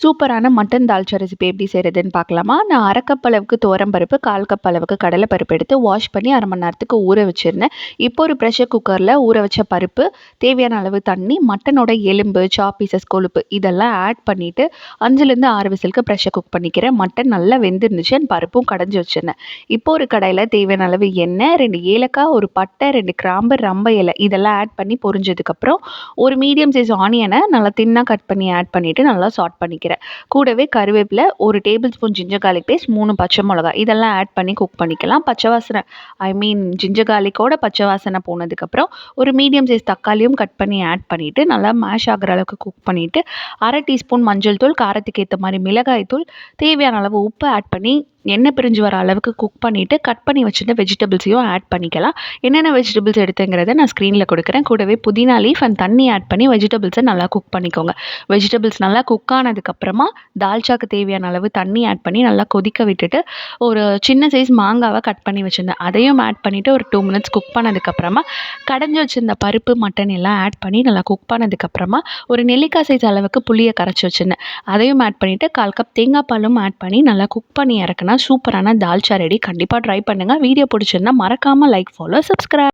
சூப்பரான mutton dalcha recipe எப்படி செய்கிறதுன்னு பார்க்கலாமா? நான் 1/2 கப் அளவுக்கு துவரம் பருப்பு, 1/4 கப் அளவுக்கு கடலை பருப்பு எடுத்து வாஷ் பண்ணி 1/2 மணி நேரத்துக்கு ஊற வச்சுருந்தேன். இப்போ ஒரு ப்ரெஷர் குக்கரில் ஊற வச்ச பருப்பு, தேவையான அளவு தண்ணி, மட்டனோட எலும்பு, சாப் பீசஸ், கொழுப்பு இதெல்லாம் ஆட் பண்ணிவிட்டு 5லேருந்து 6 விசிலுக்கு ப்ரெஷர் குக் பண்ணிக்கிறேன். மட்டன் நல்லா வெந்துருந்துச்சு. பருப்பும் கடைஞ்சி வச்சுருந்தேன். இப்போ ஒரு கடாயில் தேவையான அளவு எண்ணெய், 2 ஏலக்காய், ஒரு பட்டை, 2 கிராம்பு, ரம்ப இலை இதெல்லாம் ஆட் பண்ணி பொரிஞ்சதுக்கப்புறம் ஒரு மீடியம் சைஸ் ஆனியனை நல்லா தின்னாக கட் பண்ணி ஆட் பண்ணிவிட்டு நல்லா சாட் பண்ணிக்கிறேன். கூடவே கருவேப்பிலை, 1 tablespoon ginger garlic paste, 3 பச்சை மிளகாய் இதெல்லாம் ஆட் பண்ணி குக் பண்ணிக்கலாம். பச்சை வாசனை ஜிஞ்சர் கார்லிக்கோட பச்சை வாசனை போனதுக்கப்புறம் ஒரு மீடியம் சைஸ் தக்காளியும் கட் பண்ணி ஆட் பண்ணிவிட்டு நல்லா மேஷ் ஆகிற அளவுக்கு குக் பண்ணிவிட்டு 1/2 டீஸ்பூன் மஞ்சள் தூள், காரத்துக்கு ஏற்ற மாதிரி மிளகாய் தூள், தேவையான அளவு உப்பு ஆட் பண்ணி எண்ணெய் பிரிஞ்சு வர அளவுக்கு குக் பண்ணிவிட்டு கட் பண்ணி வச்சுட்டு வெஜிடபிள்ஸையும் ஆட் பண்ணிக்கலாம். என்னென்ன வெஜிடபிள்ஸ் எடுத்துங்கிறத நான் ஸ்க்ரீனில் கொடுக்குறேன். கூடவே புதினா லீஃப் அண்ட் தண்ணி ஆட் பண்ணி வெஜிடபிள்ஸை நல்லா குக் பண்ணிக்கோங்க. வெஜிடபிள்ஸ் நல்லா குக் ஆனதுக்கப்புறமா தால்ச்சாக்கு தேவையான அளவு தண்ணி ஆட் பண்ணி நல்லா கொதிக்க விட்டுட்டு ஒரு சின்ன சைஸ் மாங்காவை கட் பண்ணி வச்சுருந்தேன். அதையும் ஆட் பண்ணிவிட்டு ஒரு 2 மினிட்ஸ் குக் பண்ணதுக்கப்புறமா கடைஞ்சி வச்சுருந்த பருப்பு, மட்டன் எல்லாம் ஆட் பண்ணி நல்லா குக் பண்ணதுக்கப்புறமா ஒரு நெல்லிக்காய் சைஸ் அளவுக்கு புளியை கரைச்சி வச்சுருந்தேன். அதையும் ஆட் பண்ணிவிட்டு 1/4 கப் தேங்காய் பாலும் ஆட் பண்ணி நல்லா குக் பண்ணி இறக்குனா சூப்பரான தால்ச்சா ரெடி. கண்டிப்பாக ட்ரை பண்ணுங்கள். வீடியோ பிடிச்சிருந்தா மறக்காமல் லைக், ஃபாலோ, சப்ஸ்கிரைப்.